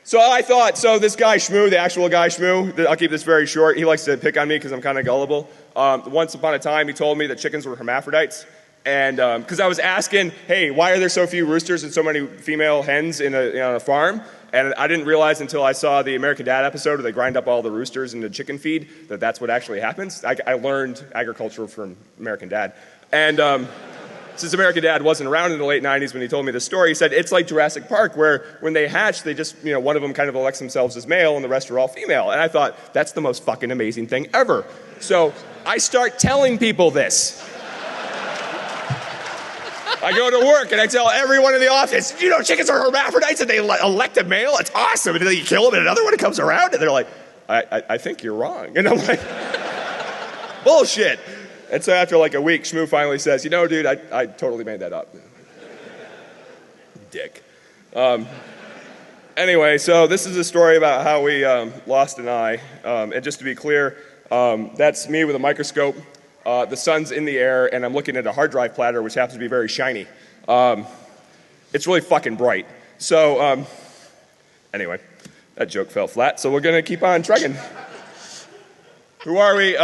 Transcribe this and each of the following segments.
So I thought, so this guy Shmoo, the actual guy Shmoo, I'll keep this very short. He likes to pick on me because I'm kind of gullible. Once upon a time, he told me that chickens were hermaphrodites. And because I was asking, hey, why are there so few roosters and so many female hens on a farm? And I didn't realize until I saw the American Dad episode where they grind up all the roosters into chicken feed that that's what actually happens. I learned agriculture from American Dad. And since American Dad wasn't around in the late 90s when he told me this story, he said it's like Jurassic Park where when they hatch, they just, one of them kind of elects themselves as male and the rest are all female. And I thought, that's the most fucking amazing thing ever. So I start telling people this. I go to work and I tell everyone in the office, chickens are hermaphrodites and they elect a male. It's awesome. And then you kill them and another one comes around and they're like, I think you're wrong. And I'm like, bullshit. And so after like a week, Shmoo finally says, dude, I totally made that up. Dick. Anyway, so this is a story about how we lost an eye. And just to be clear, that's me with a microscope. The sun's in the air, and I'm looking at a hard drive platter, which happens to be very shiny. It's really fucking bright. So anyway, that joke fell flat, so we're going to keep on trucking. Who are we?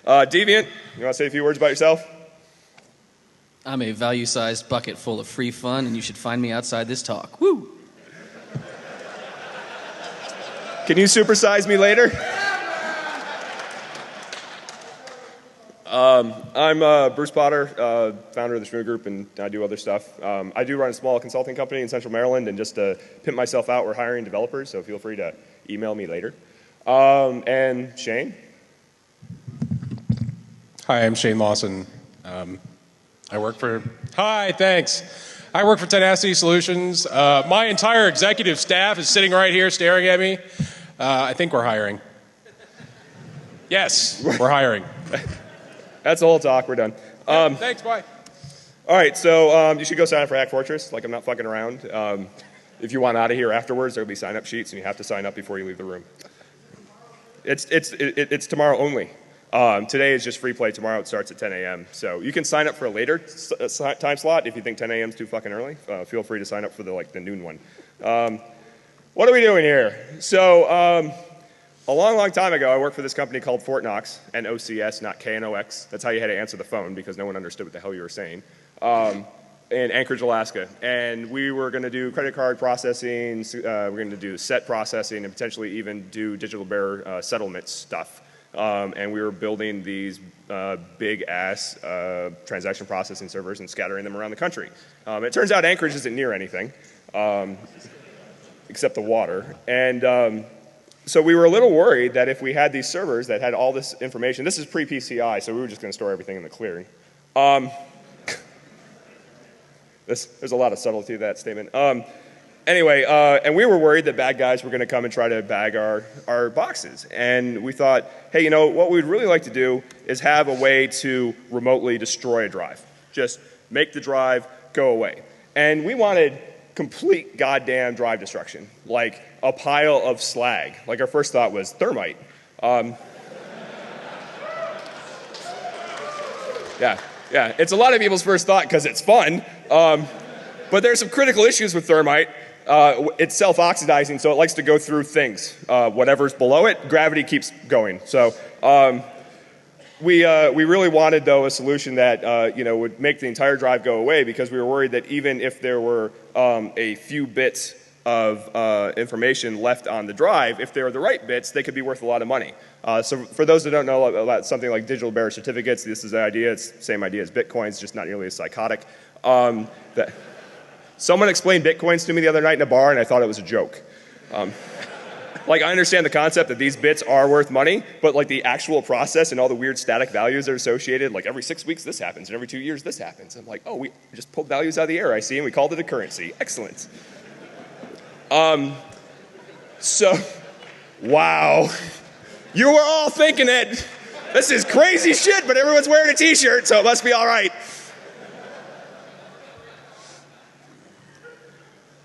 Deviant, you want to say a few words about yourself? I'm a value-sized bucket full of free fun, and you should find me outside this talk. Woo! Can you supersize me later? I'm Bruce Potter, founder of the Shmoo Group, and I do other stuff. I do run a small consulting company in Central Maryland, and just to pimp myself out, we're hiring developers, so feel free to email me later. And Shane? Hi, I'm Shane Lawson. I work for... Hi, thanks. I work for Tenacity Solutions. My entire executive staff is sitting right here staring at me. I think we're hiring. Yes, we're hiring. That's the whole talk. We're done. Thanks, bye. All right, so you should go sign up for Hack Fortress. Like, I'm not fucking around. If you want out of here afterwards, there'll be sign-up sheets, and you have to sign up before you leave the room. It's tomorrow only. Today is just free play. Tomorrow it starts at 10 a.m. So you can sign up for a later time slot if you think 10 a.m. is too fucking early. Feel free to sign up for the noon one. What are we doing here? So a long time ago, I worked for this company called Fort Knox, N-O-C-S, not K-N-O-X. That's how you had to answer the phone because no one understood what the hell you were saying. In Anchorage, Alaska. And we were going to do credit card processing, we're going to do set processing, and potentially even do digital bearer settlement stuff. And we were building these big-ass transaction processing servers and scattering them around the country. It turns out Anchorage isn't near anything, except the water. And so we were a little worried that if we had these servers that had all this information, this is pre-PCI, so we were just going to store everything in the clearing. There's a lot of subtlety to that statement. Anyway, and we were worried that bad guys were going to come and try to bag our boxes. And we thought, hey, what we'd really like to do is have a way to remotely destroy a drive. Just make the drive go away. And we wanted complete goddamn drive destruction, like a pile of slag. Like our first thought was thermite. Yeah, it's a lot of people's first thought because it's fun. But there's some critical issues with thermite. It's self-oxidizing, so it likes to go through things. Whatever's below it, gravity keeps going. So we really wanted, though, a solution that would make the entire drive go away because we were worried that even if there were a few bits of information left on the drive, if they were the right bits, they could be worth a lot of money. So for those that don't know about something like digital bearer certificates, this is the idea. It's the same idea as Bitcoins, just not nearly as psychotic. Someone explained Bitcoins to me the other night in a bar, and I thought it was a joke. Like, I understand the concept that these bits are worth money, but like the actual process and all the weird static values that are associated, like every 6 weeks this happens, and every 2 years this happens. I'm like, oh, we just pulled values out of the air, I see, and we called it a currency. Excellent. So, wow. You were all thinking it. This is crazy shit, but everyone's wearing a t-shirt, so it must be all right.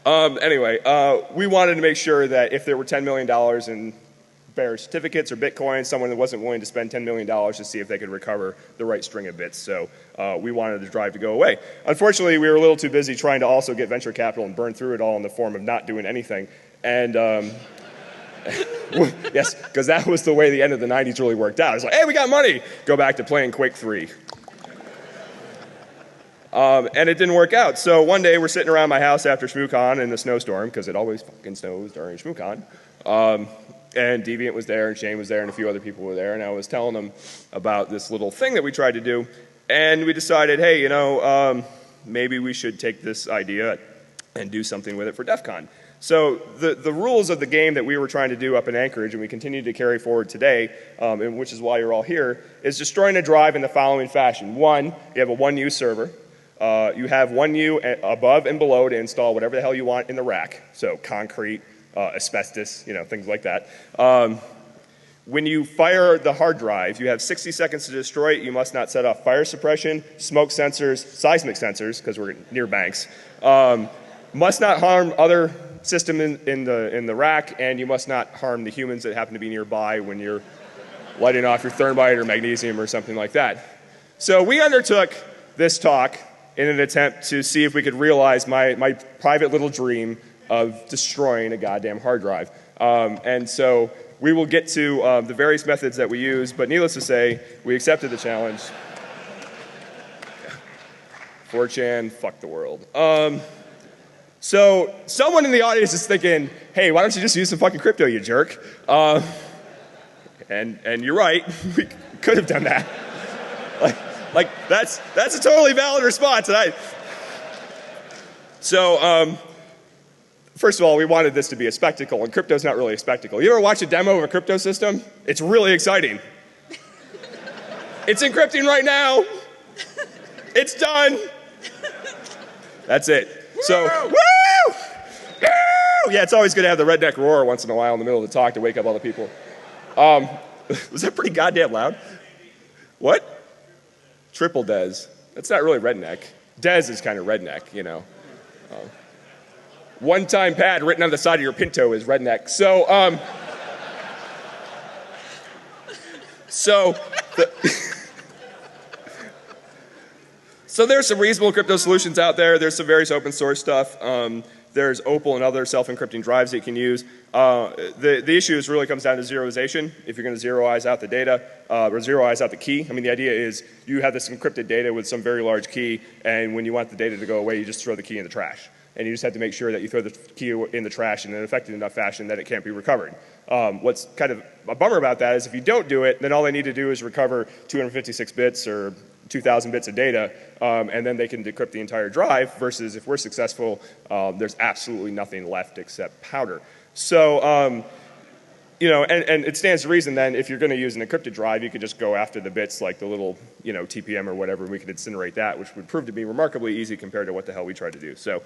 Anyway, we wanted to make sure that if there were $10 million in bearer certificates or Bitcoin, someone that wasn't willing to spend $10 million to see if they could recover the right string of bits. So we wanted the drive to go away. Unfortunately, we were a little too busy trying to also get venture capital and burn through it all in the form of not doing anything. And yes, because that was the way the end of the 90s really worked out. It's like, hey, we got money. Go back to playing Quake 3. And it didn't work out. So one day we're sitting around my house after ShmooCon in the snowstorm, because it always fucking snows during ShmooCon. And Deviant was there, and Shane was there, and a few other people were there. And I was telling them about this little thing that we tried to do. And we decided, hey, maybe we should take this idea and do something with it for DEFCON. So the rules of the game that we were trying to do up in Anchorage, and we continue to carry forward today, and which is why you're all here, is destroying a drive in the following fashion. One, you have a 1U server. You have 1U above and below to install whatever the hell you want in the rack. So concrete, asbestos, things like that. When you fire the hard drive, you have 60 seconds to destroy it. You must not set off fire suppression, smoke sensors, seismic sensors, because we're near banks. Must not harm other system in the rack, and you must not harm the humans that happen to be nearby when you're lighting off your thermite or magnesium or something like that. So we undertook this talk in an attempt to see if we could realize my private little dream of destroying a goddamn hard drive. And so we will get to the various methods that we use, but needless to say, we accepted the challenge. 4chan, fuck the world. So someone in the audience is thinking, hey, why don't you just use some fucking crypto, you jerk? And you're right, we could have done that. Like that's a totally valid response. So first of all, we wanted this to be a spectacle, and crypto's not really a spectacle. You ever watch a demo of a crypto system? It's really exciting. It's encrypting right now. It's done. That's it. So, woo! Woo! Yeah, it's always good to have the redneck roar once in a while in the middle of the talk to wake up all the people. Was that pretty goddamn loud? What? Triple Dez. That's not really redneck. Dez is kind of redneck, One-time pad written on the side of your Pinto is redneck. So, So there's some reasonable crypto solutions out there. There's some various open source stuff. There's Opal and other self-encrypting drives that you can use. The issue really comes down to zeroization. If you're going to zeroize out the data, or zeroize out the key. I mean, the idea is you have this encrypted data with some very large key, and when you want the data to go away, you just throw the key in the trash. And you just have to make sure that you throw the key in the trash in an effective enough fashion that it can't be recovered. What's kind of a bummer about that is if you don't do it, then all they need to do is recover 256 bits or 2,000 bits of data, and then they can decrypt the entire drive, versus if we're successful, there's absolutely nothing left except powder. So, and it stands to reason then if you're going to use an encrypted drive, you could just go after the bits like the little, TPM or whatever, and we could incinerate that, which would prove to be remarkably easy compared to what the hell we tried to do. So,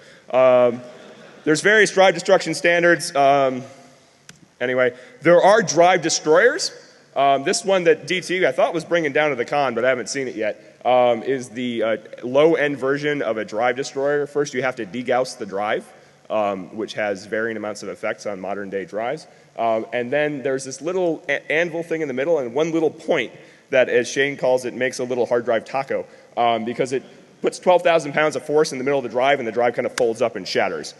there's various drive destruction standards. Anyway, there are drive destroyers. This one that DT I thought was bringing down to the con, but I haven't seen it yet, is the low-end version of a drive destroyer. First, you have to degauss the drive, which has varying amounts of effects on modern-day drives. And then there's this little anvil thing in the middle and one little point that, as Shane calls it, makes a little hard drive taco, because it puts 12,000 pounds of force in the middle of the drive, and the drive kind of folds up and shatters,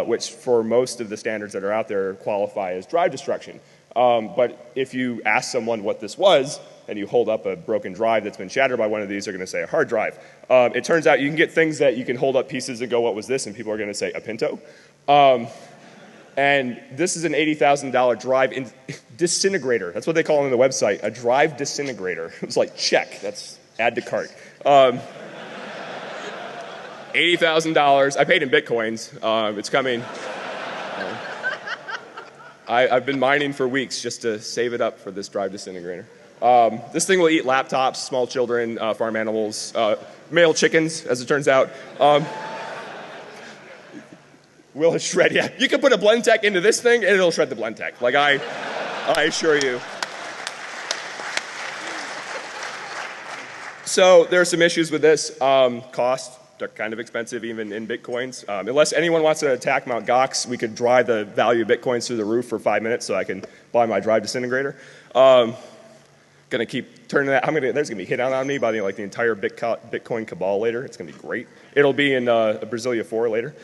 which for most of the standards that are out there qualify as drive destruction. But if you ask someone what this was, and you hold up a broken drive that's been shattered by one of these, they're going to say a hard drive. It turns out you can get things that you can hold up pieces and go, what was this? And people are going to say a Pinto. And this is an $80,000 drive disintegrator. That's what they call it on the website, a drive disintegrator. It was like, check, that's add to cart. $80,000. I paid in Bitcoins. It's coming. I've been mining for weeks just to save it up for this drive disintegrator. This thing will eat laptops, small children, farm animals, male chickens, as it turns out. Will it shred? Yeah, you can put a blend tech into this thing, and it'll shred the blend tech. Like I assure you. So there are some issues with this. Cost. They're kind of expensive even in Bitcoins. Unless anyone wants to attack Mt. Gox, we could drive the value of Bitcoins through the roof for 5 minutes so I can buy my drive disintegrator. Gonna keep turning that. There's gonna be hit on me by the entire Bitcoin cabal later. It's gonna be great. It'll be in Brasilia 4 later.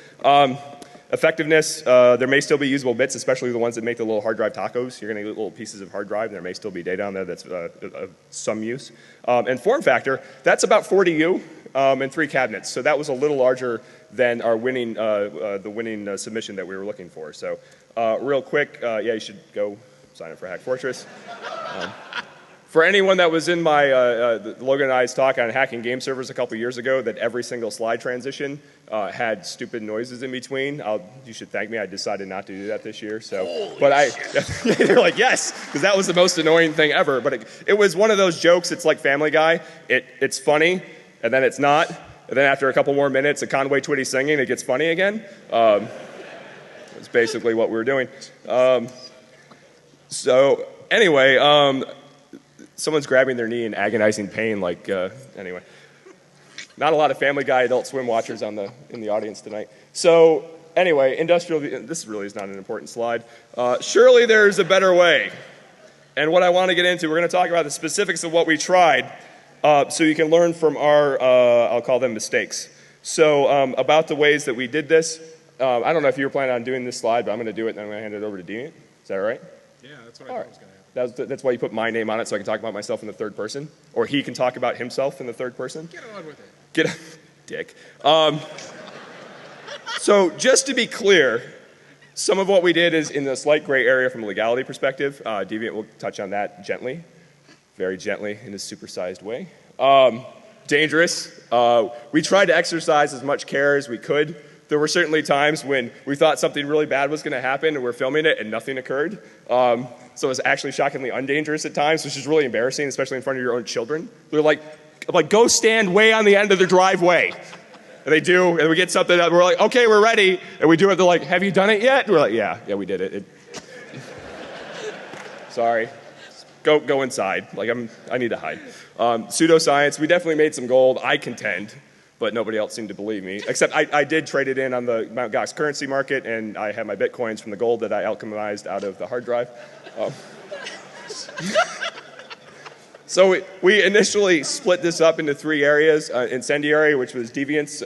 Effectiveness, there may still be usable bits, especially the ones that make the little hard drive tacos. You're going to get little pieces of hard drive, and there may still be data on there that's of some use. And form factor, that's about 40U and 3 cabinets. So that was a little larger than our winning, the winning submission that we were looking for. So real quick, yeah, you should go sign up for Hack Fortress. For anyone that was in my Logan and I's talk on hacking game servers a couple years ago, that every single slide transition had stupid noises in between, you should thank me. I decided not to do that this year. So, they're like, yes, because that was the most annoying thing ever. But it was one of those jokes. It's like Family Guy. It's funny, and then it's not. And then after a couple more minutes of Conway Twitty singing, it gets funny again. That's basically what we were doing. So anyway. Someone's grabbing their knee in agonizing pain, anyway. Not a lot of Family Guy, Adult Swim watchers in the audience tonight. So, anyway, this really is not an important slide. Surely there's a better way. And what I want to get into, we're going to talk about the specifics of what we tried, so you can learn from our, I'll call them mistakes. So, about the ways that we did this, I don't know if you were planning on doing this slide, but I'm going to do it, and then I'm going to hand it over to Deviant. Is that all right? Yeah, that's what I thought was going to happen. That's why you put my name on it, so I can talk about myself in the third person. Or he can talk about himself in the third person. Get on with it. Dick. So just to be clear, some of what we did is in the slight gray area from a legality perspective. Deviant will touch on that gently, very gently in his supersized way. Dangerous. We tried to exercise as much care as we could. There were certainly times when we thought something really bad was going to happen and we're filming it and nothing occurred. So it was actually shockingly undangerous at times, which is really embarrassing, especially in front of your own children. They're like, go stand way on the end of the driveway. And they do, and we get something that we're like, okay, we're ready. And we do it, they're like, have you done it yet? And we're like, yeah, we did it. Sorry. Go inside. I need to hide. Pseudoscience, we definitely made some gold, I contend. But nobody else seemed to believe me. Except I did trade it in on the Mt. Gox currency market, and I had my Bitcoins from the gold that I alchemized out of the hard drive. So we initially split this up into 3 areas. Incendiary, which was Deviant's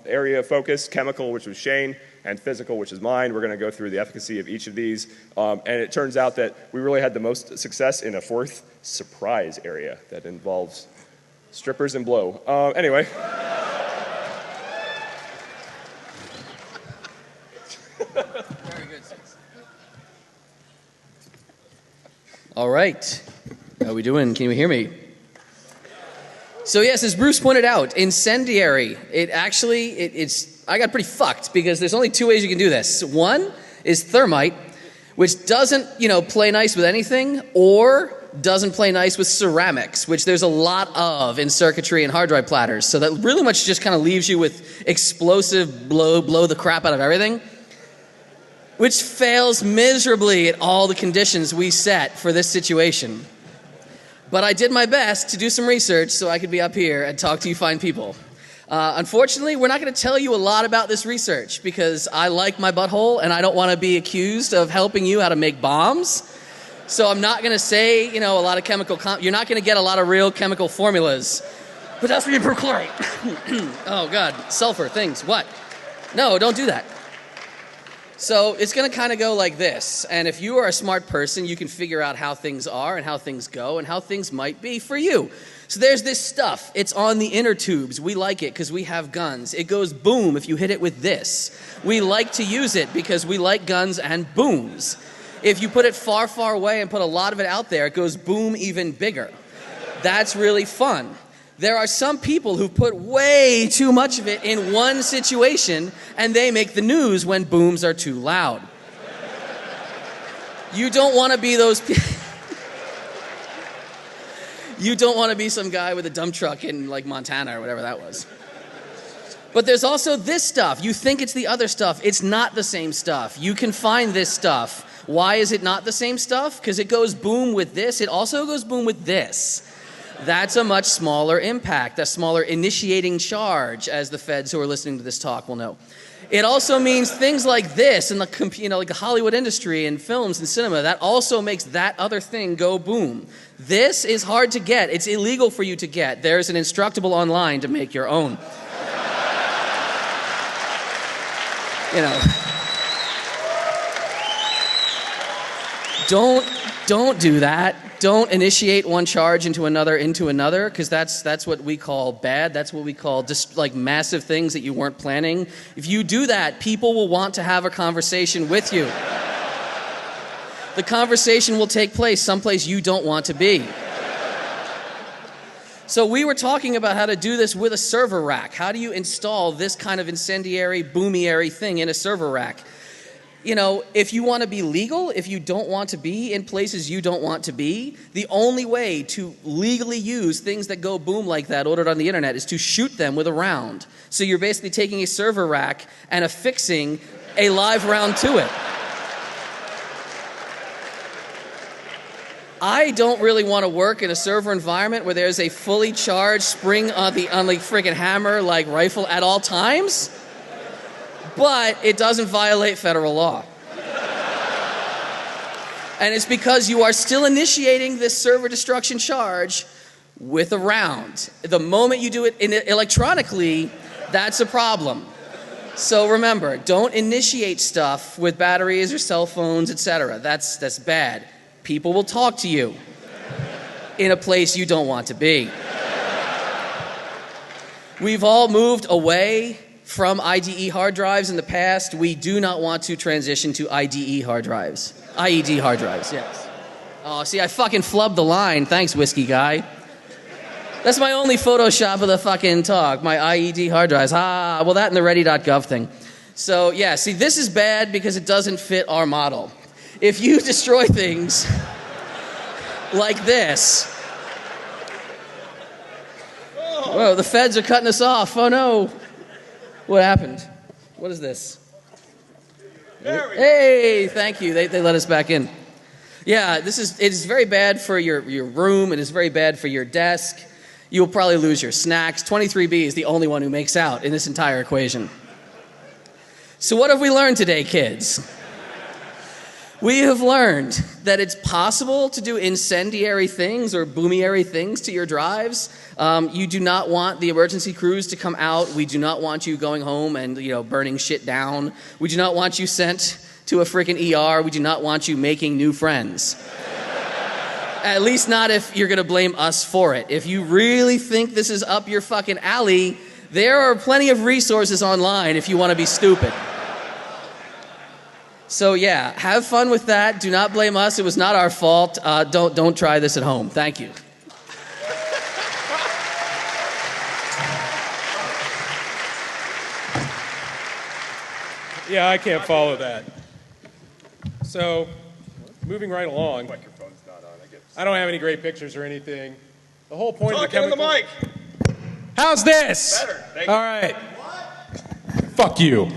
area of focus, chemical, which was Shane, and physical, which is mine. We're going to go through the efficacy of each of these. And it turns out that we really had the most success in a 4th surprise area that involves strippers and blow. Anyway. Very good. All right. How are we doing? Can you hear me? So yes, as Bruce pointed out, incendiary. I got pretty fucked because there's only 2 ways you can do this. One is thermite, which doesn't, play nice with anything, or doesn't play nice with ceramics, which there's a lot of in circuitry and hard drive platters. So that really much just kind of leaves you with explosive blow the crap out of everything, which fails miserably at all the conditions we set for this situation. But I did my best to do some research so I could be up here and talk to you fine people. Unfortunately, we're not going to tell you a lot about this research because I like my butthole and I don't want to be accused of helping you how to make bombs. So I'm not going to say, a lot of chemical... You're not going to get a lot of real chemical formulas. Potassium perchlorate. Oh, God. Sulfur, things. What? No, don't do that. So it's going to kind of go like this. And if you are a smart person, you can figure out how things are and how things go and how things might be for you. So there's this stuff. It's on the inner tubes. We like it because we have guns. It goes boom if you hit it with this. We like to use it because we like guns and booms. If you put it far, far away and put a lot of it out there, it goes boom even bigger. That's really fun. There are some people who put way too much of it in one situation, and they make the news when booms are too loud. You don't want to be those people. You don't want to be some guy with a dump truck in, Montana or whatever that was. But there's also this stuff. You think it's the other stuff. It's not the same stuff. You can find this stuff. Why is it not the same stuff? Because it goes boom with this. It also goes boom with this. That's a much smaller impact, a smaller initiating charge, as the feds who are listening to this talk will know. It also means things like this in the, like the Hollywood industry and films and cinema, that also makes that other thing go boom. This is hard to get. It's illegal for you to get. There's an Instructable online to make your own. You know. Don't do that. Don't initiate one charge into another, because that's what we call bad. That's what we call just like massive things that you weren't planning. If you do that, people will want to have a conversation with you. The conversation will take place someplace you don't want to be. So we were talking about how to do this with a server rack. How do you install this kind of incendiary, boomiary thing in a server rack? You know, if you want to be legal, if you don't want to be in places you don't want to be, the only way to legally use things that go boom like that ordered on the internet is to shoot them with a round. So you're basically taking a server rack and affixing a live round to it. I don't really want to work in a server environment where there's a fully charged spring on the friggin' hammer like rifle at all times. But it doesn't violate federal law. And it's because you are still initiating this server destruction charge with a round. The moment you do it electronically, that's a problem. So remember, don't initiate stuff with batteries or cell phones, etc. That's bad. People will talk to you in a place you don't want to be. We've all moved away from IDE hard drives in the past. We do not want to transition to IDE hard drives. IED hard drives, yes. Oh, see, I fucking flubbed the line. Thanks, whiskey guy. That's my only Photoshop of the fucking talk, my IED hard drives. Well, that and the ready.gov thing. So, yeah, see, this is bad because it doesn't fit our model. If you destroy things like this... Whoa, the feds are cutting us off. Oh, no. What happened? What is this? Hey, thank you. They let us back in. Yeah, it is very bad for your room. It is very bad for your desk. You'll probably lose your snacks. 23B is the only one who makes out in this entire equation. So what have we learned today, kids? We have learned that it's possible to do incendiary things or boomiary things to your drives. You do not want the emergency crews to come out. We do not want you going home and, burning shit down. We do not want you sent to a freaking ER. We do not want you making new friends. At least not if you're going to blame us for it. If you really think this is up your fucking alley, there are plenty of resources online if you want to be stupid. So yeah, have fun with that. Do not blame us. It was not our fault. Don't try this at home. Thank you. Yeah, I can't follow that. So, moving right along. Microphone's not on, I guess. I don't have any great pictures or anything. The whole point of the Talking chemical... in the mic. How's this? Better. Thank you. All right. What? Fuck you.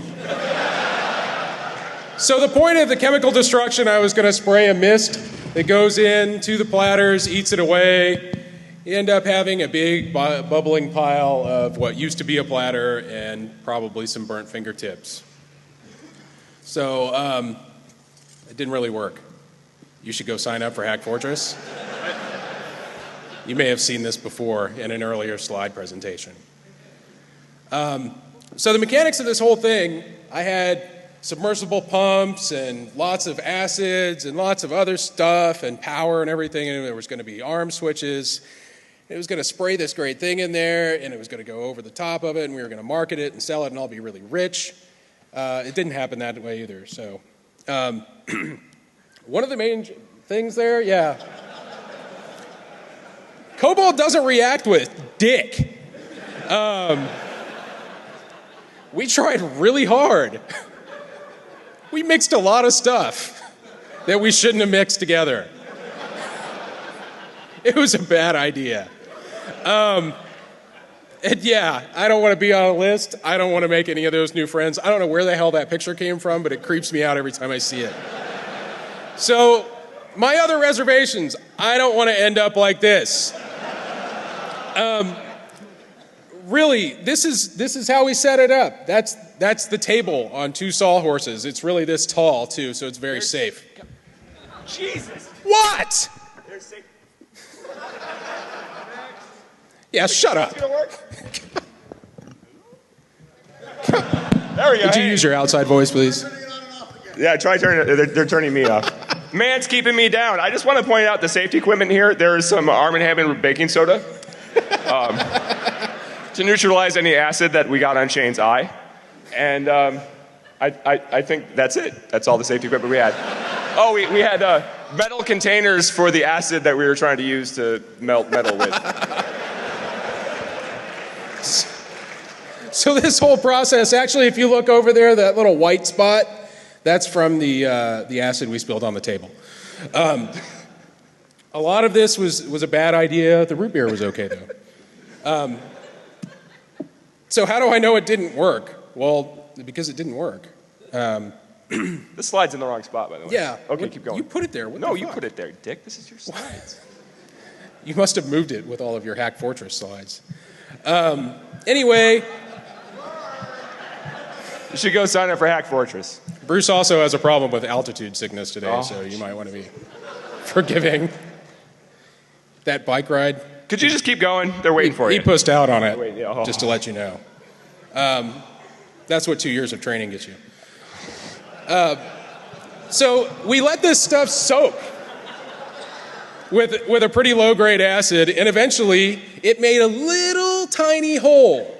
So the point of the chemical destruction, I was going to spray a mist that goes into the platters, eats it away. You end up having a big bubbling pile of what used to be a platter and probably some burnt fingertips. So it didn't really work. You should go sign up for Hack Fortress. You may have seen this before in an earlier slide presentation. So the mechanics of this whole thing, I had submersible pumps and lots of acids and lots of other stuff and power and everything, and there was going to be arm switches. It was going to spray this great thing in there, and it was going to go over the top of it, and we were going to market it and sell it and all be really rich. It didn't happen that way either. So one of the main things there, yeah. Cobalt doesn't react with dick. We tried really hard. We mixed a lot of stuff that we shouldn't have mixed together. It was a bad idea. And yeah, I don't want to be on a list. I don't want to make any of those new friends. I don't know where the hell that picture came from, but it creeps me out every time I see it. So, my other reservations, I don't want to end up like this. Really, this is how we set it up. That's the table on 2 sawhorses. It's really this tall too, so it's very safe. Jesus. What? They're safe. Yeah, shut up. It's gonna work. There we go. Could you use your outside voice, please? Yeah, try turning it. They're turning me off. Man's keeping me down. I just want to point out the safety equipment here. There is some Arm & Hammer baking soda to neutralize any acid that we got on Shane's eye. And I think that's it. That's all the safety equipment we had. Oh, we had metal containers for the acid that we were trying to use to melt metal with. So this whole process, actually, if you look over there, that little white spot, that's from the acid we spilled on the table. A lot of this was a bad idea. The root beer was okay, though. So how do I know it didn't work? Well, because it didn't work. This slide's in the wrong spot, by the way. Yeah. Okay, keep going. You put it there. No, you put it there, Dick. This is your slides. You must have moved it with all of your Hack Fortress slides. Anyway, You should go sign up for Hack Fortress. Bruce also has a problem with altitude sickness today, so you might want to be forgiving. That bike ride. Could you just keep going? They're waiting for you. He pussed out on it, Wait, yeah, just to let you know. That's what 2 years of training gets you. So we let this stuff soak with a pretty low-grade acid, and eventually it made a little tiny hole.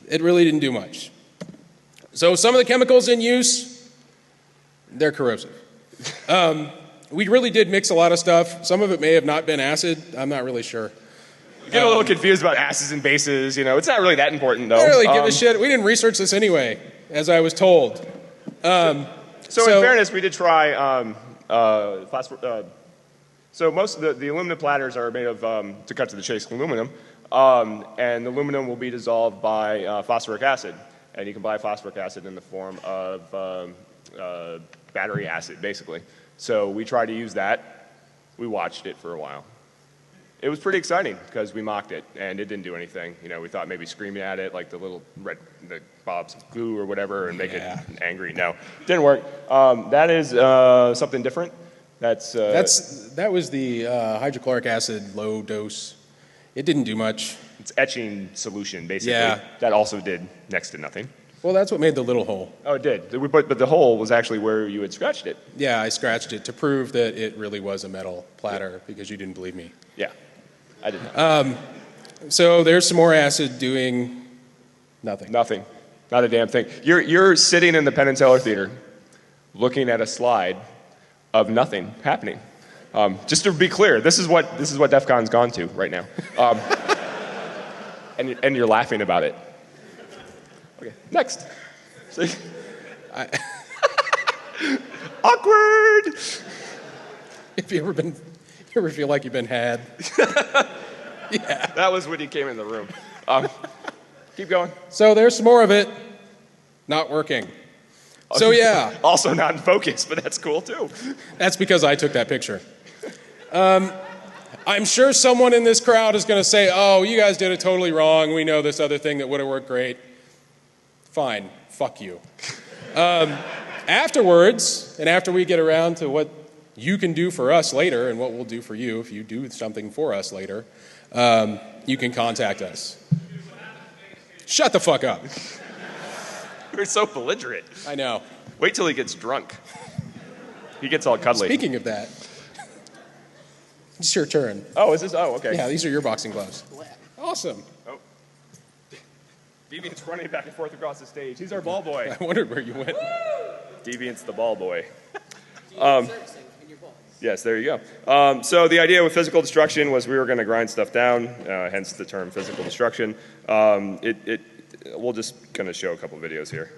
It really didn't do much. So some of the chemicals in use, they're corrosive. We really did mix a lot of stuff. Some of it may have not been acid. I'm not really sure. You get a little confused about acids and bases. You know, it's not really that important, though. I don't really give a shit. We didn't research this anyway, as I was told. So in fairness, we did try so most of the aluminum platters are made of, to cut to the chase, aluminum. And the aluminum will be dissolved by phosphoric acid. And you can buy phosphoric acid in the form of battery acid, basically. So we tried to use that. We watched it for a while. It was pretty exciting because we mocked it and it didn't do anything. You know, we thought maybe screaming at it like the little the Bob's glue or whatever and make it angry. No, didn't work. That is something different. That was the hydrochloric acid low dose. It didn't do much. It's etching solution basically. Yeah. That also did next to nothing. Well, that's what made the little hole. Oh, it did. But the hole was actually where you had scratched it. Yeah, I scratched it to prove that it really was a metal platter because you didn't believe me. Yeah, I did not. So there's some more acid doing nothing. Nothing. Not a damn thing. You're sitting in the Penn and Teller Theater looking at a slide of nothing happening. Just to be clear, this is what DEFCON's gone to right now. And you're laughing about it. Okay, next. Awkward. Have you ever feel like you've been had? Yeah. That was when you came in the room. Keep going. So there's some more of it not working. So yeah. Also not in focus, but that's cool too. That's because I took that picture. I'm sure someone in this crowd is going to say, oh, you guys did it totally wrong. We know this other thing that would have worked great. Fine. Fuck you. Afterwards, and after we get around to what you can do for us later and what we'll do for you if you do something for us later, you can contact us. Shut the fuck up. You're so belligerent. I know. Wait till he gets drunk. He gets all cuddly. Speaking of that, it's your turn. Oh, is this? Oh, okay. Yeah, these are your boxing gloves. Awesome. Oh. Deviant's running back and forth across the stage. He's our ball boy. I wondered where you went. Deviant's the ball boy. Yes, there you go. So the idea with physical destruction was we were going to grind stuff down, hence the term physical destruction. We'll just kind of show a couple videos here.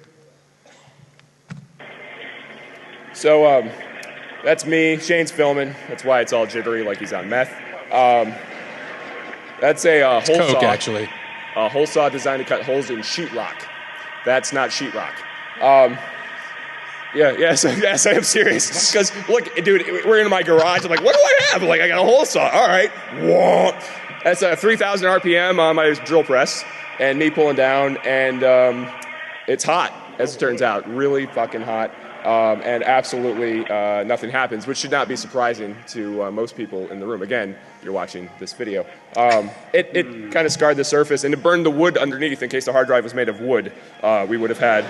So that's me. Shane's filming. That's why it's all jittery, like he's on meth. That's a hole Coke, saw. actually. A hole saw designed to cut holes in sheetrock. That's not sheetrock. Yes, I am serious. Because, look, dude, we're in my garage. I'm like, what do I have? I'm like, I got a hole saw. All right. Whoa. That's 3,000 RPM on my drill press, and me pulling down, and it's hot, as it turns out, really fucking hot, and absolutely nothing happens, which should not be surprising to most people in the room. Again, you're watching this video. It kind of scarred the surface, and it burned the wood underneath. In case the hard drive was made of wood, we would have had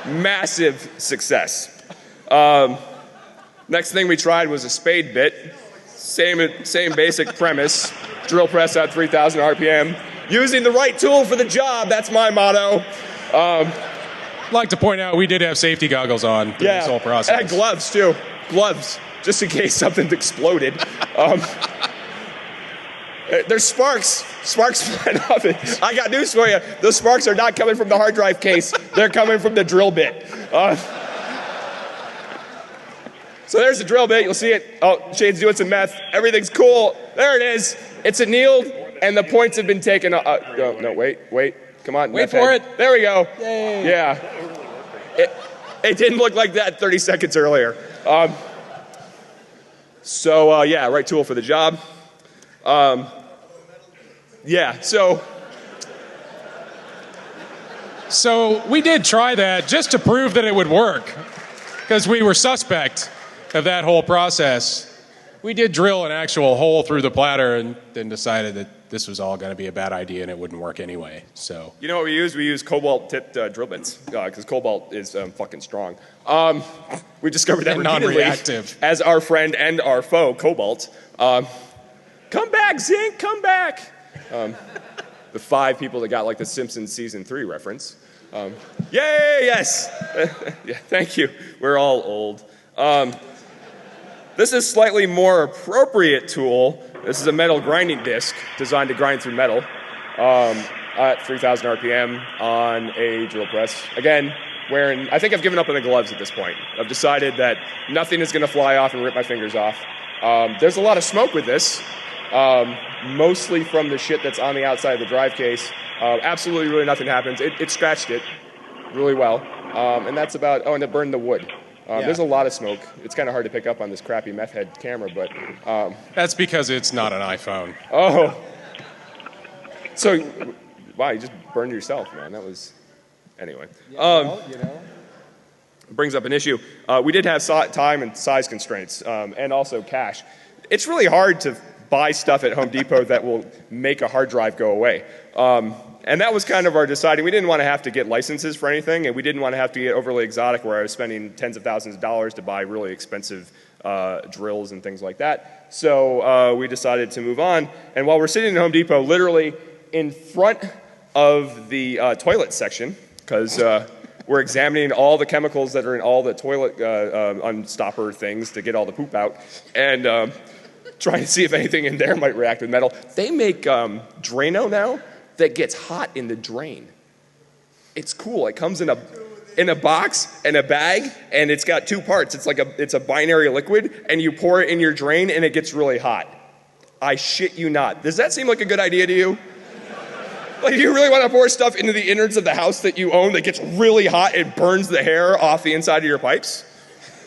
massive success. Next thing we tried was a spade bit. Same basic premise. Drill press at 3,000 RPM. Using the right tool for the job, that's my motto. I'd like to point out we did have safety goggles on through this whole process. And gloves, too. Gloves, just in case something exploded. There's sparks. Sparks flying off it. I got news for you. Those sparks are not coming from the hard drive case. They're coming from the drill bit. So there's the drill bit. You'll see it. Oh, Shane's doing some meth. Everything's cool. There it is. It's annealed, and the points have been taken. No, wait. Come on. Wait for it. There we go. Yay. Yeah. It didn't look like that 30 seconds earlier. Right tool for the job. So we did try that just to prove that it would work, because we were suspect of that whole process. We did drill an actual hole through the platter and then decided that this was all going to be a bad idea and it wouldn't work anyway. So you know what we use? We use cobalt-tipped drill bits because cobalt is fucking strong. We discovered that and repeatedly non-reactive as our friend and our foe, cobalt. Come back, Zinc, come back. The 5 people that got like the Simpsons season 3 reference. Yay, yes. Yeah, thank you. We're all old. This is slightly more appropriate tool. This is a metal grinding disc designed to grind through metal at 3,000 RPM on a drill press. Again, I think I've given up on the gloves at this point. I've decided that nothing is going to fly off and rip my fingers off. There's a lot of smoke with this, mostly from the shit that's on the outside of the drive case. Absolutely really nothing happens. It scratched it really well, and that's about, and it burned the wood. There's a lot of smoke. It's kind of hard to pick up on this crappy meth head camera, but... that's because it's not an iPhone. Oh. So, wow, you just burned yourself, man. That was... Anyway. Brings up an issue. We did have time and size constraints, and also cash. It's really hard to buy stuff at Home Depot that will make a hard drive go away. And that was kind of our deciding. We didn't want to have to get licenses for anything, and we didn't want to have to get overly exotic where I was spending tens of thousands of dollars to buy really expensive drills and things like that. So we decided to move on. And while we're sitting at Home Depot, literally in front of the toilet section, because we're examining all the chemicals that are in all the toilet unstopper things to get all the poop out, and trying to see if anything in there might react with metal. They make Drano now that gets hot in the drain. It's cool. It comes in a box and a bag, and it's got 2 parts. It's a binary liquid, and you pour it in your drain, and it gets really hot. I shit you not. Does that seem like a good idea to you? Like, do you really want to pour stuff into the innards of the house that you own that gets really hot and burns the hair off the inside of your pipes?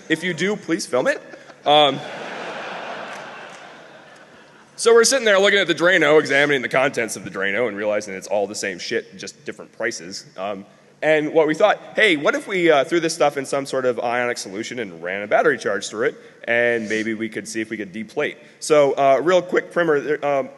If you do, please film it. So we're sitting there looking at the Drano, examining the contents of the Drano, and realizing it's all the same shit, just different prices. And what we thought, hey, what if we threw this stuff in some sort of ionic solution and ran a battery charge through it, and maybe we could see if we could deplate. So real quick primer,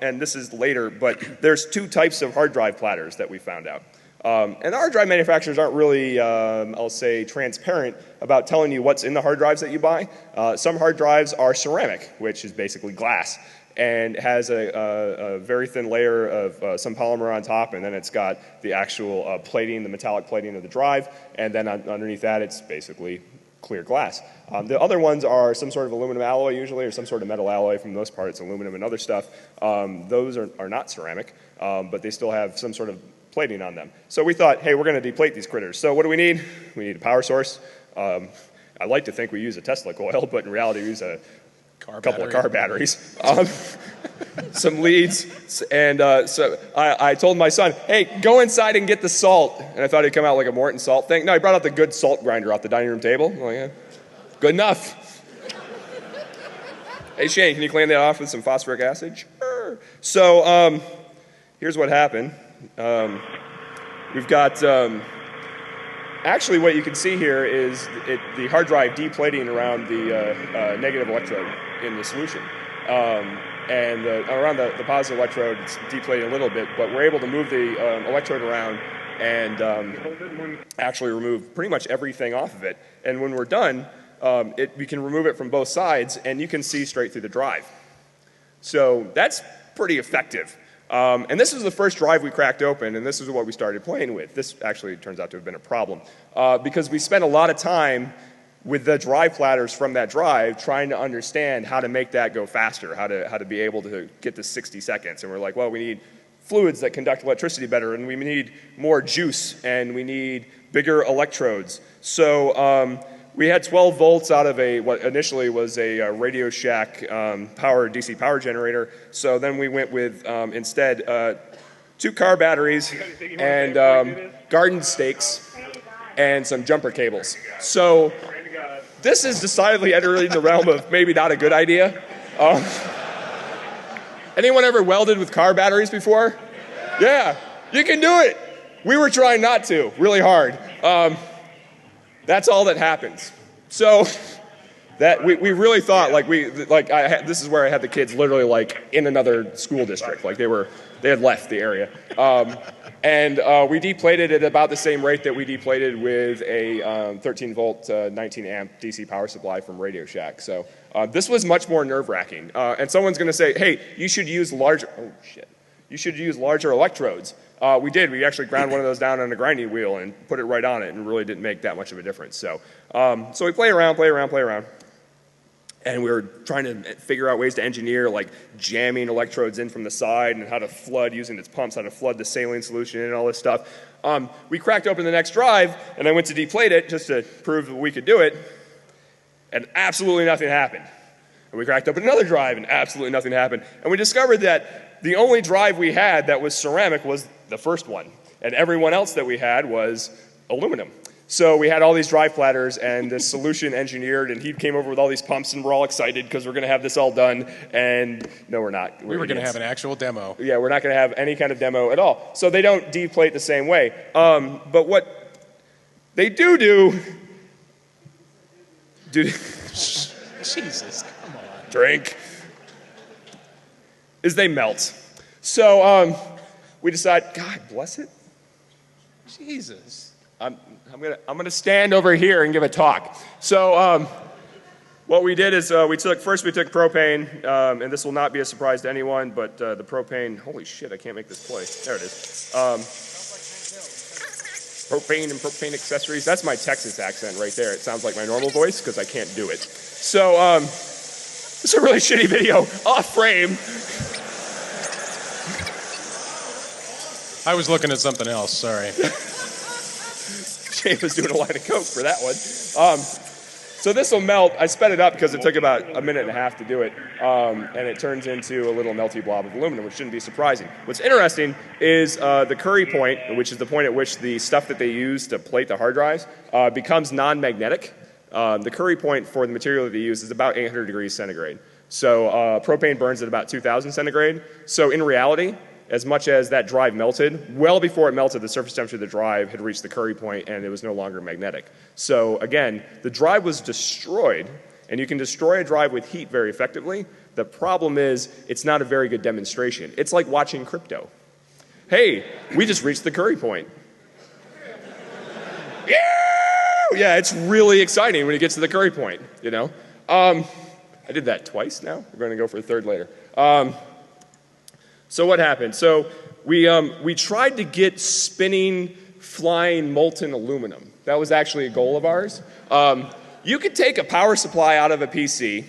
and this is later, but there's 2 types of hard drive platters that we found out. And the hard drive manufacturers aren't really, I'll say, transparent about telling you what's in the hard drives that you buy. Some hard drives are ceramic, which is basically glass, and has a very thin layer of some polymer on top, and then it's got the actual plating, the metallic plating of the drive, and then underneath that it's basically clear glass. The other ones are some sort of aluminum alloy usually, or some sort of metal alloy. For the most part, it's aluminum and other stuff. Those are not ceramic, but they still have some sort of plating on them. So we thought, hey, we're going to deplate these critters. So what do we need? We need a power source. I like to think we use a Tesla coil, but in reality we use a couple of car batteries, some leads, and so I told my son, hey, go inside and get the salt. And I thought he'd come out like a Morton salt thing. No, he brought out the good salt grinder off the dining room table. Oh, yeah. Good enough. Hey, Shane, can you clean that off with some phosphoric acid? Sure. Sure. So here's what happened. We've got, actually what you can see here is the hard drive deplating around the negative electrode in the solution. And around the positive electrode, it's deflating a little bit, but we're able to move the electrode around and actually remove pretty much everything off of it. And when we're done, we can remove it from both sides, and you can see straight through the drive. So that's pretty effective. And this was the first drive we cracked open, and this is what we started playing with. This actually turns out to have been a problem, because we spent a lot of time with the drive platters from that drive trying to understand how to make that go faster, how to be able to get to 60 seconds. And we're like, well, we need fluids that conduct electricity better, and we need more juice, and we need bigger electrodes. So we had 12 volts out of what initially was a Radio Shack DC power generator. So then we went with, instead, 2 car batteries and garden stakes and some jumper cables. So this is decidedly entering the realm of maybe not a good idea. Anyone ever welded with car batteries before? Yeah, you can do it. We were trying not to, really hard. That's all that happens. So that we really thought this is where I had the kids literally like in another school district, like they had left the area, and we deplated at about the same rate that we deplated with a 13 volt 19 amp DC power supply from Radio Shack. So this was much more nerve-wracking. And someone's going to say, hey, you should use larger. Oh shit. You should use larger electrodes. We did. We actually ground one of those down on a grinding wheel and put it right on it, and it really didn't make that much of a difference. So we play around, and we were trying to figure out ways to engineer, like jamming electrodes in from the side and how to flood using its pumps, how to flood the saline solution and all this stuff. We cracked open the next drive, and I went to deplate it just to prove that we could do it, and absolutely nothing happened. And we cracked open another drive, and absolutely nothing happened. And we discovered that the only drive we had that was ceramic was the first one, and everyone else that we had was aluminum. So we had all these drive platters and this solution engineered, and he came over with all these pumps, and we're all excited because we're going to have this all done. And no, we're not. We were going to have an actual demo. Yeah, we're not going to have any kind of demo at all. So they don't deplate the same way. But what they do, Jesus, come on. Drink, is they melt. So we decide, God bless it. Jesus. I'm gonna stand over here and give a talk. So what we did is we took propane, and this will not be a surprise to anyone, but the propane, holy shit, I can't make this play. There it is. Propane and propane accessories. That's my Texas accent right there. It sounds like my normal voice because I can't do it. So it's a really shitty video, off frame. I was looking at something else, sorry. Jay was doing a line of coke for that one. So this will melt. I sped it up because it took about a minute and a half to do it, and it turns into a little melty blob of aluminum, which shouldn't be surprising. What's interesting is the Curry point, which is the point at which the stuff that they use to plate the hard drives becomes non-magnetic. The Curry point for the material that they use is about 800 degrees centigrade. So propane burns at about 2,000 centigrade. So in reality, as much as that drive melted, well before it melted, the surface temperature of the drive had reached the Curry point and it was no longer magnetic. So again, the drive was destroyed, and you can destroy a drive with heat very effectively. The problem is it's not a very good demonstration. It's like watching crypto. Hey, we just reached the Curry point. Yeah, it's really exciting when it gets to the Curry point, you know. I did that twice now. We're going to go for a third later. So what happened? So we tried to get spinning, flying, molten aluminum. That was actually a goal of ours. You could take a power supply out of a PC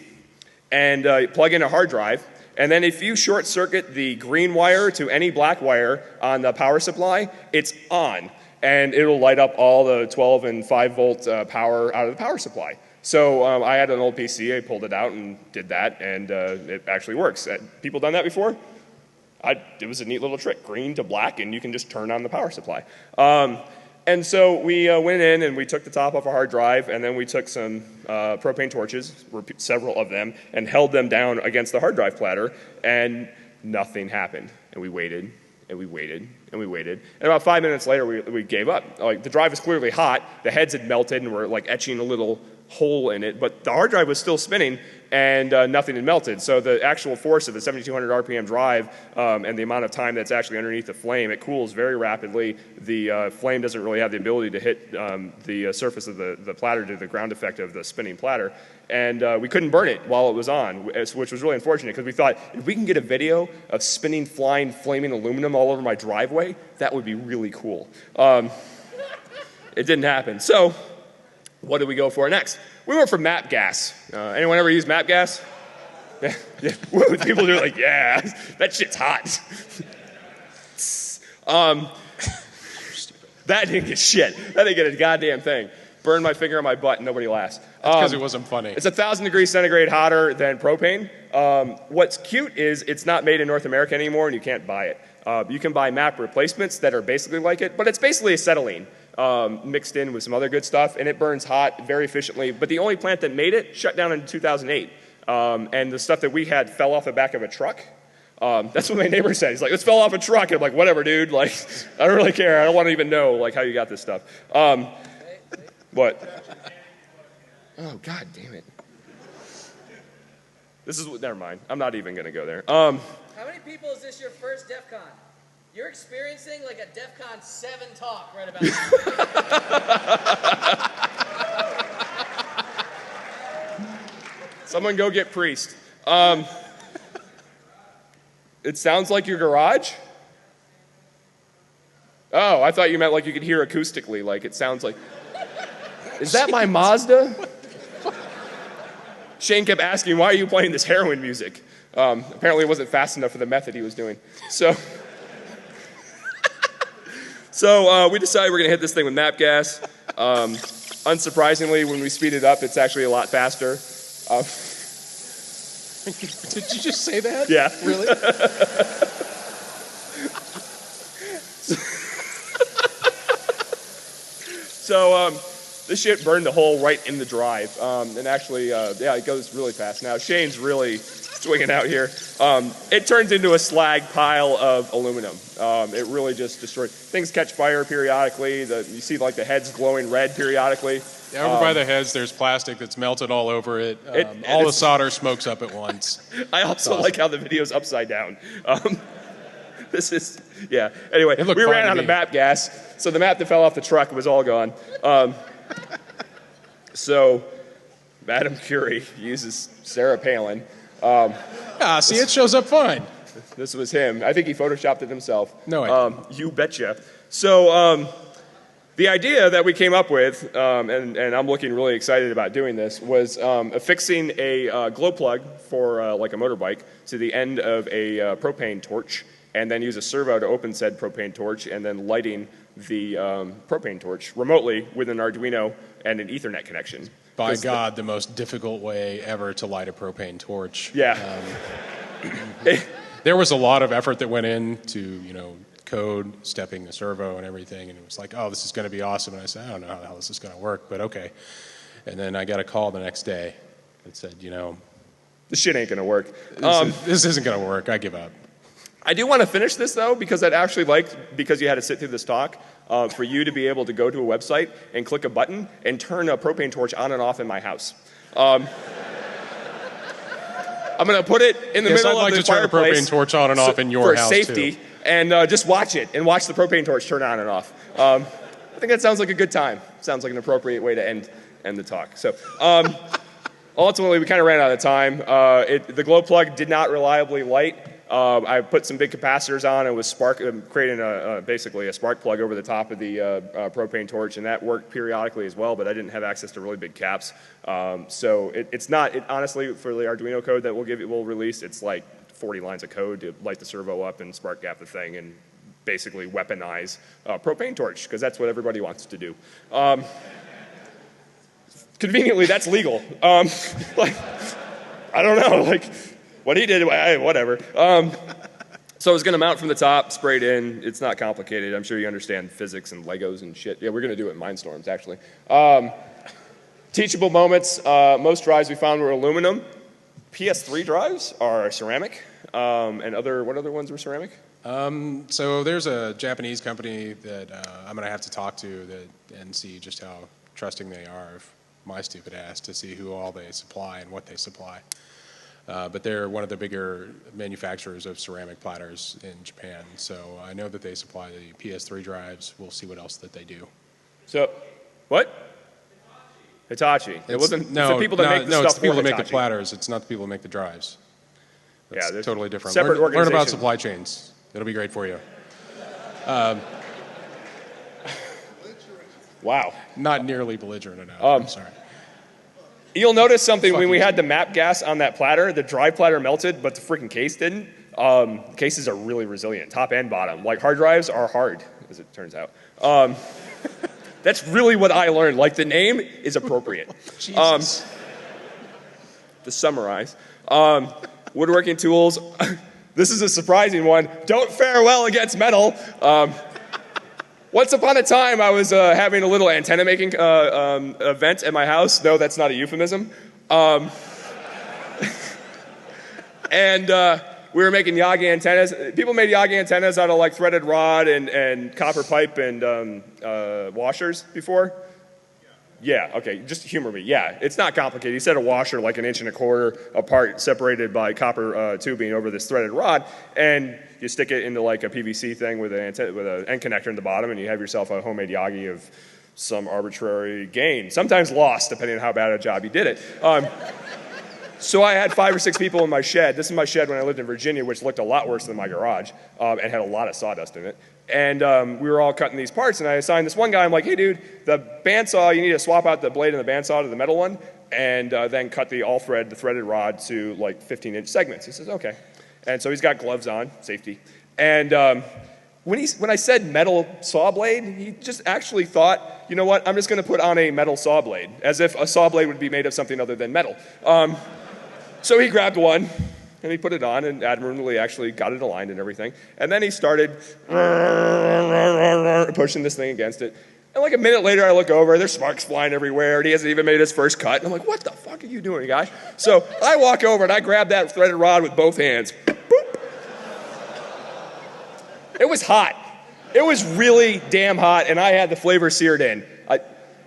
and plug in a hard drive, and then if you short circuit the green wire to any black wire on the power supply, it's on, and it'll light up all the 12 and 5 volt power out of the power supply. So I had an old PC, I pulled it out and did that, and it actually works. People done that before? It was a neat little trick, green to black, and you can just turn on the power supply. And so we went in and we took the top off a hard drive, and then we took some propane torches, several of them, and held them down against the hard drive platter. And nothing happened. And we waited, and we waited, and we waited. And about 5 minutes later, we gave up. Like, the drive was clearly hot. The heads had melted and were like etching a little hole in it, but the hard drive was still spinning, and nothing had melted. So the actual force of the 7,200 RPM drive and the amount of time that's actually underneath the flame, it cools very rapidly. The flame doesn't really have the ability to hit the surface of the platter due to the ground effect of the spinning platter. And we couldn't burn it while it was on, which was really unfortunate, because we thought, if we can get a video of spinning, flying, flaming aluminum all over my driveway, that would be really cool. It didn't happen. So what did we go for next? We went for map gas. Anyone ever use map gas? Yeah. People do like, yeah, that shit's hot. That didn't get shit. That didn't get a goddamn thing. Burned my finger on my butt and nobody laughs. That's because it wasn't funny. It's 1,000 degrees centigrade hotter than propane. What's cute is it's not made in North America anymore and you can't buy it. You can buy map replacements that are basically like it, but it's basically acetylene mixed in with some other good stuff, and it burns hot very efficiently. But the only plant that made it shut down in 2008. And the stuff that we had fell off the back of a truck. That's what my neighbor said. He's like, "This fell off a truck." And I'm like, "Whatever, dude. Like, I don't really care. I don't want to even know like how you got this stuff." What? Oh, God damn it. This is what, never mind. I'm not even going to go there. How many people is this your first DEFCON? You're experiencing like a DEFCON 7 talk right about now. Someone go get Priest. It sounds like your garage? Oh, I thought you meant like you could hear acoustically, like it sounds like... Is that my Mazda? Shane kept asking, why are you playing this heroin music? Apparently it wasn't fast enough for the method he was doing. So we decided we're going to hit this thing with map gas. Unsurprisingly, when we speed it up, it's actually a lot faster. Did you just say that? Yeah. Really? So this shit burned a hole right in the drive. And actually, yeah, it goes really fast. Now, Shane's really swinging out here. It turns into a slag pile of aluminum. It really just destroyed. Things catch fire periodically. You see like the heads glowing red periodically. Yeah, over by the heads, there's plastic that's melted all over it. All the solder smokes up at once. I also like how the video's upside down. This is, yeah. Anyway, we ran out of map gas, so the map that fell off the truck was all gone. So Madame Curie uses Sarah Palin. See, it shows up fine. This was him. I think he photoshopped it himself. No, I didn't. You betcha. So the idea that we came up with, and I'm looking really excited about doing this, was affixing a glow plug for like a motorbike to the end of a propane torch, and then use a servo to open said propane torch, and then lighting the propane torch remotely with an Arduino and an Ethernet connection. By God, the most difficult way ever to light a propane torch. Yeah. There was a lot of effort that went into, code, stepping the servo and everything, and it was like, oh, this is going to be awesome. And I said, I don't know how this is going to work, but okay. And then I got a call the next day that said, this shit ain't going to work. This isn't going to work. I give up. I do want to finish this, though, because I'd actually like, because you had to sit through this talk, for you to be able to go to a website and click a button and turn a propane torch on and off in my house. I'm going to put it in the middle I'd like of the to turn a fireplace propane torch on and off in your house, for safety, too. And just watch it, and watch the propane torch turn on and off. I think that sounds like a good time. Sounds like an appropriate way to end the talk. So ultimately, we kind of ran out of time. The glow plug did not reliably light. I put some big capacitors on and was creating basically a spark plug over the top of the propane torch, and that worked periodically as well, but I didn't have access to really big caps. So it's not, honestly, for the Arduino code that we'll release, it's like 40 lines of code to light the servo up and spark gap the thing and basically weaponize propane torch, because that's what everybody wants to do. Conveniently, that's legal. Like, I don't know, like, what he did, whatever. So I was going to mount from the top, sprayed in. It's not complicated. I'm sure you understand physics and Legos and shit. Yeah, we're going to do it in Mindstorms, actually. Teachable moments. Most drives we found were aluminum. PS3 drives are ceramic. and what other ones were ceramic? So there's a Japanese company that I'm going to have to talk to and see just how trusting they are of my stupid ass to see who all they supply and what they supply. But they're one of the bigger manufacturers of ceramic platters in Japan. So I know that they supply the PS3 drives. We'll see what else that they do. So, what? Hitachi. It wasn't. No, it's the people that make the no, stuff it's the people for that make the Hitachi. platters. It's not the people that make the drives. That's there's totally different. separate Learn about organizations. supply chains. It'll be great for you. Wow. Not nearly belligerent enough. I'm sorry. You'll notice something when we had the map gas on that platter. The drive platter melted, but the freaking case didn't. Cases are really resilient, top and bottom. Like hard drives are hard, as it turns out. That's really what I learned. Like the name is appropriate. Jesus. To summarize, woodworking tools. This is a surprising one. Don't fare well against metal. Once upon a time, I was having a little antenna making event at my house. No, that's not a euphemism. And we were making Yagi antennas. People made Yagi antennas out of like threaded rod and copper pipe and washers before. Yeah, okay, just humor me. Yeah, it's not complicated. You set a washer like 1.25 inches apart, separated by copper tubing over this threaded rod, and you stick it into like a PVC thing with an end connector in the bottom, and you have yourself a homemade Yagi of some arbitrary gain, sometimes lost, depending on how bad a job you did it. So I had 5 or 6 people in my shed. This is my shed when I lived in Virginia, which looked a lot worse than my garage, and had a lot of sawdust in it. And we were all cutting these parts, and I assigned this one guy, I'm like, hey dude, the bandsaw, you need to swap out the blade in the bandsaw to the metal one, and then cut the threaded rod to like 15-inch segments. He says, okay. And so he's got gloves on, safety. And when I said metal saw blade, he just actually thought, you know what, I'm just gonna put on a metal saw blade, as if a saw blade would be made of something other than metal. So he grabbed one, and he put it on, and admirably actually got it aligned and everything. And then he started pushing this thing against it. And like a minute later, I look over, there's sparks flying everywhere, and he hasn't even made his first cut. And I'm like, what the fuck are you doing, guy? So I walk over, and I grab that threaded rod with both hands. Boop. It was hot. It was really damn hot, and I had the flavor seared in.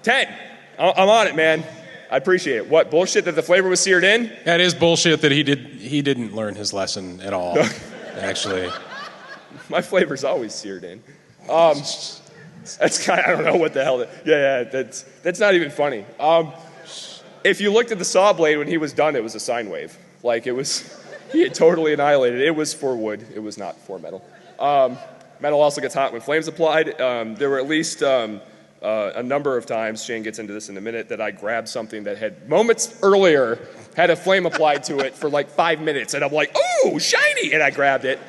10. I'm on it, man. I appreciate it. What, bullshit that the flavor was seared in? That is bullshit that he didn't learn his lesson at all, actually. My flavor's always seared in. That's kind of, I don't know what the hell. That's not even funny. If you looked at the saw blade when he was done, it was a sine wave. Like it was, he had totally annihilated it. It was for wood. It was not for metal. Metal also gets hot when flame's applied. There were at least a number of times, Shane gets into this in a minute, that I grabbed something that had moments earlier had a flame applied to it for like 5 minutes, and I'm like, ooh, shiny, and I grabbed it.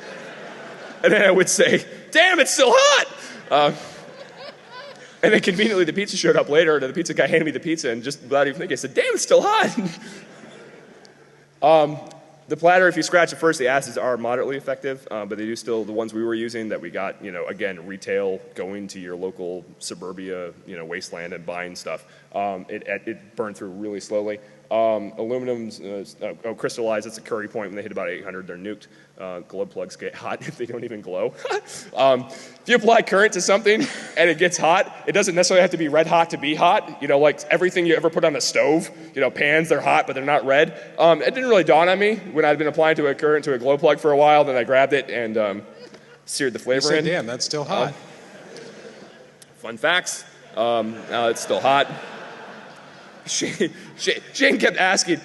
And then I would say, damn, it's still hot. And then conveniently the pizza showed up later, and the pizza guy handed me the pizza, and just without even thinking, I said, damn, it's still hot. The platter, if you scratch it first, the acids are moderately effective, but they do still, the ones we were using that we got, again, retail, going to your local suburbia, wasteland and buying stuff, it burned through really slowly. Aluminum's crystallized. It's a curry point. When they hit about 800, they're nuked. Glow plugs get hot if they don't even glow. If you apply current to something and it gets hot, it doesn't necessarily have to be red hot to be hot. Like everything you ever put on a stove, pans, they're hot, but they're not red. It didn't really dawn on me when I'd been applying to a current to a glow plug for a while. Then I grabbed it and seared the flavor in. Damn, that's still hot. Fun facts. It's still hot. Shane kept asking,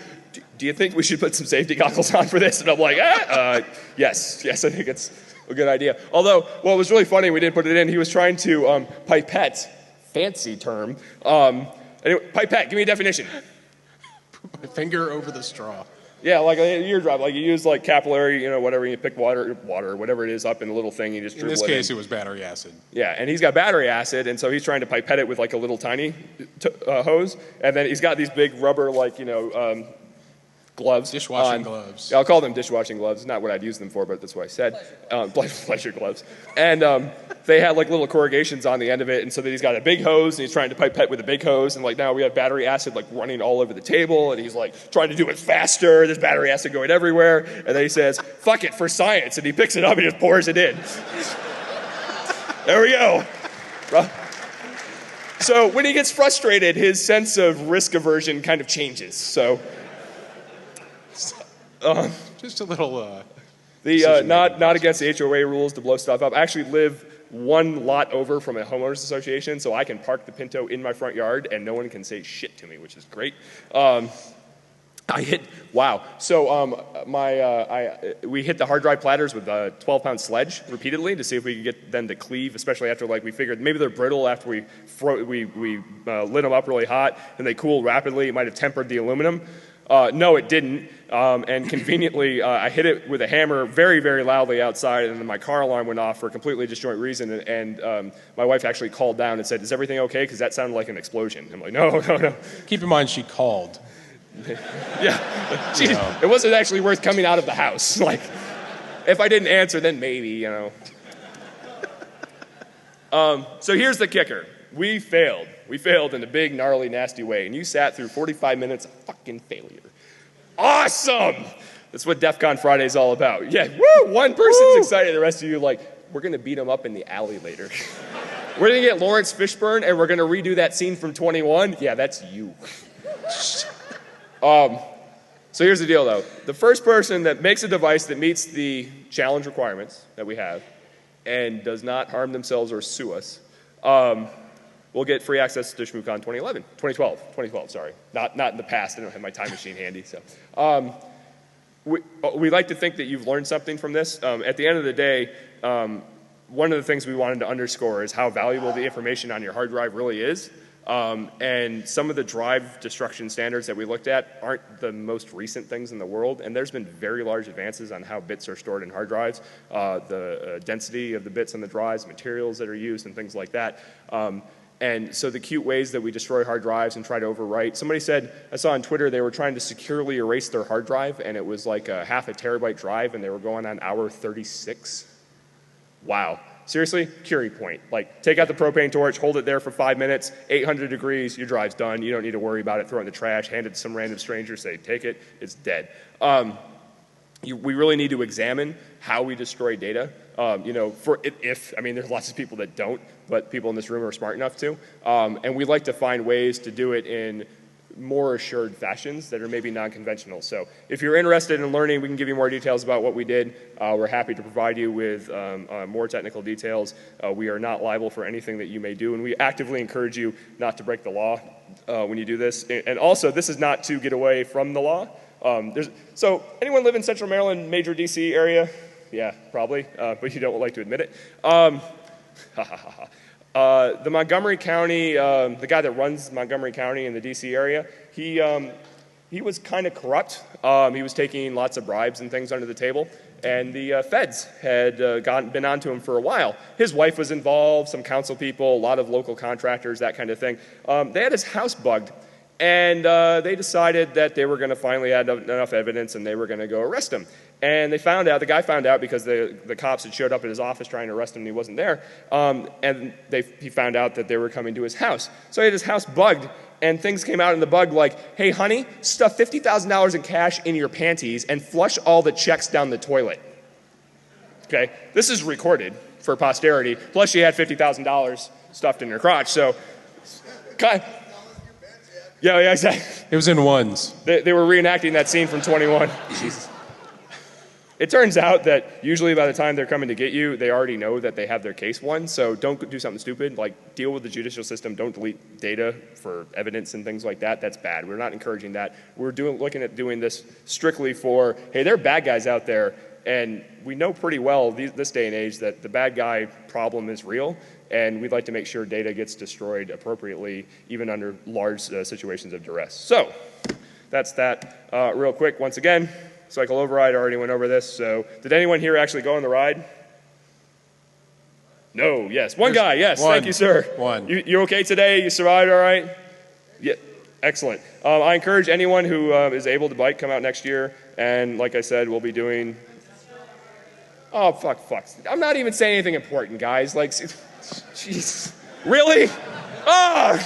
do you think we should put some safety goggles on for this? And I'm like, yes, I think it's a good idea. Although, what was really funny, we didn't put it in, he was trying to pipette, fancy term. Anyway, pipette, give me a definition. Put my finger over the straw. Yeah, like a eardrop, like you use like capillary, whatever, you pick water, whatever it is up in a little thing, you just dribble it in. In this case, it was battery acid. Yeah, and he's got battery acid, and so he's trying to pipette it with like a little tiny hose, and then he's got these big rubber, like, gloves. Dishwashing gloves. I'll call them dishwashing gloves. Not what I'd use them for, but that's what I said. Pleasure gloves. And they had like little corrugations on the end of it, and so then he's got a big hose, and he's trying to pipette with a big hose, and like now we have battery acid like running all over the table, and he's like trying to do it faster. There's battery acid going everywhere, and then he says, "Fuck it for science," and he picks it up and just pours it in. There we go. So when he gets frustrated, his sense of risk aversion kind of changes. So. Just a little. Not against the HOA rules to blow stuff up. I actually live one lot over from a homeowners association, so I can park the Pinto in my front yard and no one can say shit to me, which is great. We hit the hard drive platters with a 12-pound sledge repeatedly to see if we could get them to cleave, especially after like we figured maybe they're brittle after we lit them up really hot and they cooled rapidly. It might have tempered the aluminum. No, it didn't. And conveniently, I hit it with a hammer very, very loudly outside, and then my car alarm went off for a completely disjoint reason. And my wife actually called down and said, "Is everything okay?" Because that sounded like an explosion. I'm like, no. Keep in mind, she called. Yeah, it wasn't actually worth coming out of the house. Like, if I didn't answer, then maybe, you know. So here's the kicker. We failed. We failed in a big, gnarly, nasty way. And you sat through 45 minutes of fucking failure. Awesome! That's what DEFCON Friday is all about. Yeah, woo! One person's excited, the rest of you like, we're going to beat him up in the alley later. We're going to get Lawrence Fishburne, and we're going to redo that scene from 21. Yeah, that's you. So here's the deal, though. The first person that makes a device that meets the challenge requirements that we have and does not harm themselves or sue us, we'll get free access to ShmooCon 2012, sorry. Not in the past, I don't have my time machine handy, so. We like to think that you've learned something from this. At the end of the day, one of the things we wanted to underscore is how valuable the information on your hard drive really is. And some of the drive destruction standards that we looked at aren't the most recent things in the world, and there's been very large advances on how bits are stored in hard drives, the density of the bits on the drives, materials that are used, and things like that. And so the cute ways that we destroy hard drives and try to overwrite. Somebody said, I saw on Twitter, they were trying to securely erase their hard drive, and it was like a half a terabyte drive, and they were going on hour 36. Wow. Seriously? Curie point. Like, take out the propane torch, hold it there for 5 minutes, 800 degrees, your drive's done. You don't need to worry about it. Throw it in the trash, hand it to some random stranger, say, take it, it's dead. We really need to examine how we destroy data. I mean, there's lots of people that don't, but people in this room are smart enough to. And we like to find ways to do it in more assured fashions that are maybe non-conventional. So if you're interested in learning, we can give you more details about what we did. We're happy to provide you with more technical details. We are not liable for anything that you may do, and we actively encourage you not to break the law when you do this. And also, this is not to get away from the law. So anyone live in Central Maryland, major DC area? Yeah, probably, but you don't like to admit it. The Montgomery County, the guy that runs Montgomery County in the DC area, he was kind of corrupt. He was taking lots of bribes and things under the table, and the feds had been onto him for a while. His wife was involved, some council people, a lot of local contractors, that kind of thing. They had his house bugged, and they decided that they were going to finally add enough evidence, and they were going to go arrest him. And the guy found out because the cops had showed up at his office trying to arrest him and he wasn't there. And he found out that they were coming to his house. So he had his house bugged, and things came out in the bug like, hey, honey, stuff $50,000 in cash in your panties and flush all the checks down the toilet. Okay, this is recorded for posterity. Plus she had $50,000 stuffed in her crotch. So, yeah, exactly. It was in ones. They were reenacting that scene from 21. Jesus. It turns out that usually by the time they're coming to get you, they already know that they have their case won. So don't do something stupid, like deal with the judicial system. Don't delete data for evidence and things like that. That's bad. We're not encouraging that. We're looking at doing this strictly for, hey, there are bad guys out there, and we know pretty well this day and age that the bad guy problem is real, and we'd like to make sure data gets destroyed appropriately, even under large situations of duress. So that's that. Real quick, once again, cycle override, already went over this. So did anyone here actually go on the ride? No, yes. One guy, yes. One. Thank you, sir. One. You okay today? You survived all right? Yeah. Excellent. I encourage anyone who is able to bike, come out next year. And like I said, we'll be doing... Oh, fuck. I'm not even saying anything important, guys. Like, jeez. Really? Ah!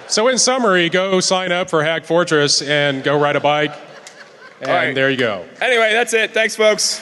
So in summary, go sign up for Hack Fortress and go ride a bike. And right. there you go. Anyway, that's it. Thanks, folks.